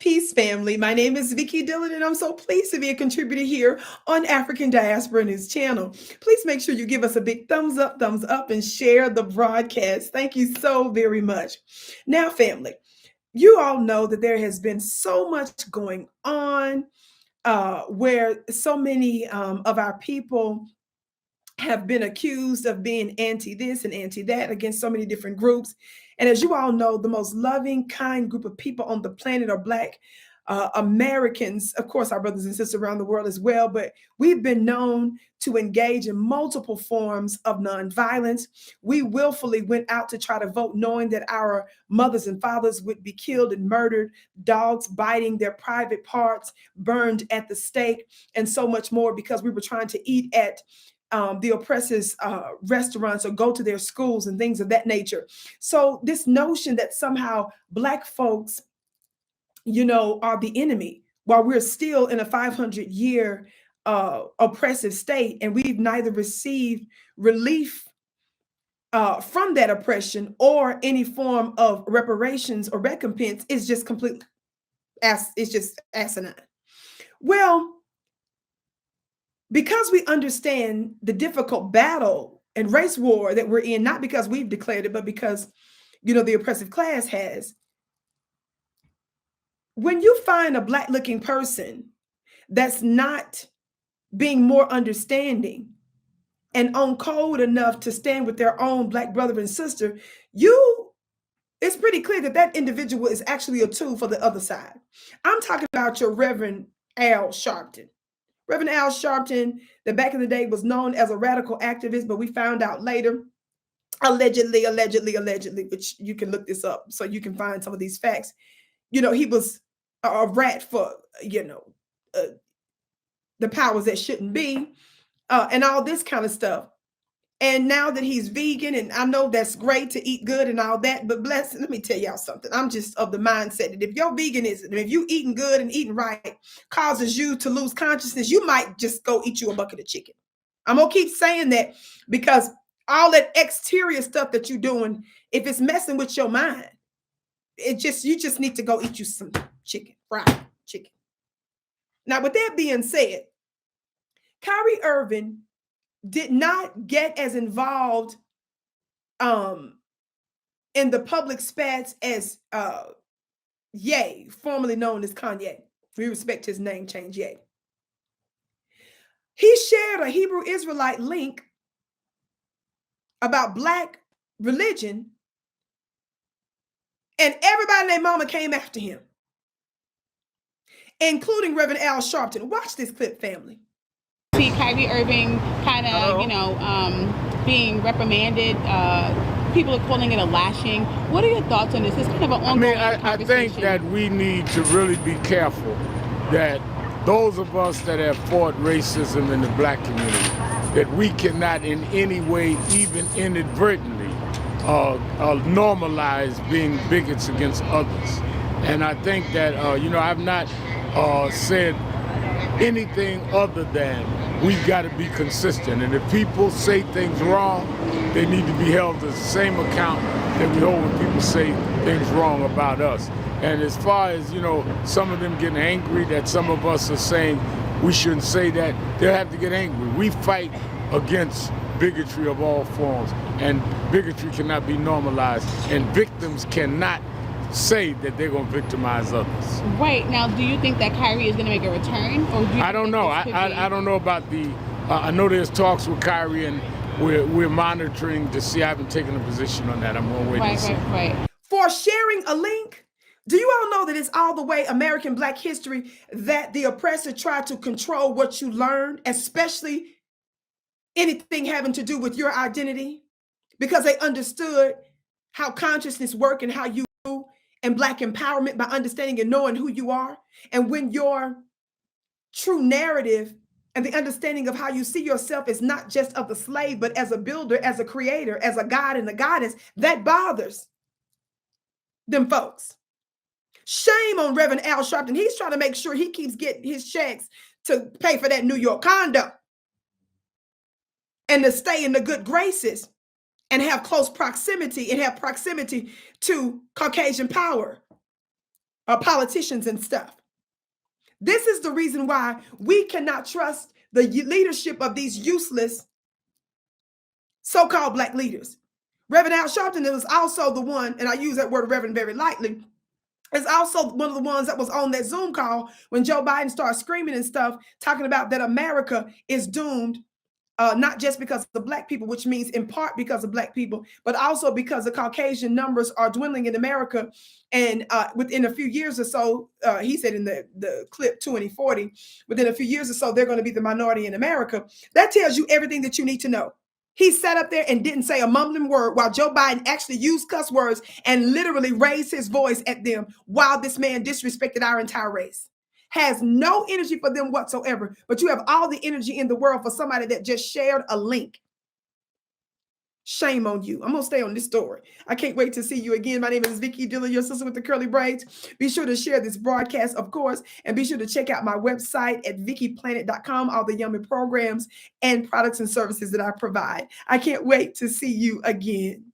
Peace, family. My name is Vicky Dillon, and I'm so pleased to be a contributor here on African Diaspora News Channel. Please make sure you give us a big thumbs up, and share the broadcast. Thank you so very much. Now, family, you all know that there has been so much going on where so many of our people have been accused of being anti this and anti that against so many different groups. And as you all know, the most loving, kind group of people on the planet are Black Americans, of course, our brothers and sisters around the world as well. But we've been known to engage in multiple forms of nonviolence. We willfully went out to try to vote, knowing that our mothers and fathers would be killed and murdered, dogs biting their private parts, burned at the stake, and so much more because we were trying to eat at the oppressors' restaurants or go to their schools and things of that nature. So this notion that somehow Black folks, are the enemy while we're still in a 500-year oppressive state, and we've neither received relief from that oppression or any form of reparations or recompense, is just completely it's just asinine. Well, because we understand the difficult battle and race war that we're in, not because we've declared it, but because, the oppressive class has. When you find a Black looking person that's not being more understanding and on code enough to stand with their own Black brother and sister, it's pretty clear that that individual is actually a tool for the other side. I'm talking about your Reverend Al Sharpton. Reverend Al Sharpton, that back in the day was known as a radical activist, but we found out later, allegedly, which you can look this up so you can find some of these facts. He was a rat for, the powers that shouldn't be, and all this kind of stuff. And now that he's vegan, and I know that's great to eat good and all that, but let me tell y'all something. I'm just of the mindset that if your veganism, if you eating good and eating right causes you to lose consciousness, you might just go eat you a bucket of chicken. I'm gonna keep saying that because all that exterior stuff that you're doing, if it's messing with your mind, you just need to go eat you some chicken, fried chicken. Now, with that being said, Kyrie Irving did not get as involved in the public spats as Ye, formerly known as Kanye. We respect his name change, Ye. He shared a Hebrew Israelite link about Black religion, and everybody and their mama came after him, including Reverend Al Sharpton. Watch this clip, family. See Kyrie Irving kind of, being reprimanded. People are calling it a lashing. What are your thoughts on this? It's kind of an ongoing I think that we need to really be careful that those of us that have fought racism in the Black community, that we cannot in any way, even inadvertently, normalize being bigots against others. And I think that, I've not said anything other than we've got to be consistent. And if people say things wrong, they need to be held to the same account that we hold when people say things wrong about us. And as far as, some of them getting angry that some of us are saying we shouldn't say that, they'll have to get angry. We fight against bigotry of all forms, and bigotry cannot be normalized, and victims cannot say that they're going to victimize others. Right. Now, do you think that Kyrie is going to make a return? Or do you I don't know. I don't know about I know there's talks with Kyrie, and we're monitoring to see. I haven't taken a position on that. I'm going to wait and see. Right. For sharing a link, do you all know that it's all the way American Black history that the oppressor tried to control what you learned, especially anything having to do with your identity, because they understood how consciousness worked and how you and Black empowerment by understanding and knowing who you are. And when your true narrative and the understanding of how you see yourself is not just of the slave, but as a builder, as a creator, as a god and a goddess, that bothers them folks. Shame on Reverend Al Sharpton. He's trying to make sure he keeps getting his checks to pay for that New York condo and to stay in the good graces and have close proximity and have proximity to Caucasian power. politicians and stuff. This is the reason why we cannot trust the leadership of these useless so-called Black leaders. Reverend Al Sharpton was also the one, and I use that word Reverend very lightly, is also one of the ones that was on that Zoom call when Joe Biden started screaming and stuff, talking about that America is doomed, not just because of Black people, which means in part because of Black people, but also because the Caucasian numbers are dwindling in America. And within a few years or so, he said in the clip 2040, within a few years or so, they're going to be the minority in America. That tells you everything that you need to know. He sat up there and didn't say a mumbling word while Joe Biden actually used cuss words and literally raised his voice at them while this man disrespected our entire race. Has no energy for them whatsoever, but you have all the energy in the world for somebody that just shared a link. Shame on you. I'm going to stay on this story. I can't wait to see you again. My name is Vicki Dillon, your sister with the curly braids. Be sure to share this broadcast, of course, and be sure to check out my website at VickiPlanet.com, all the yummy programs and products and services that I provide. I can't wait to see you again.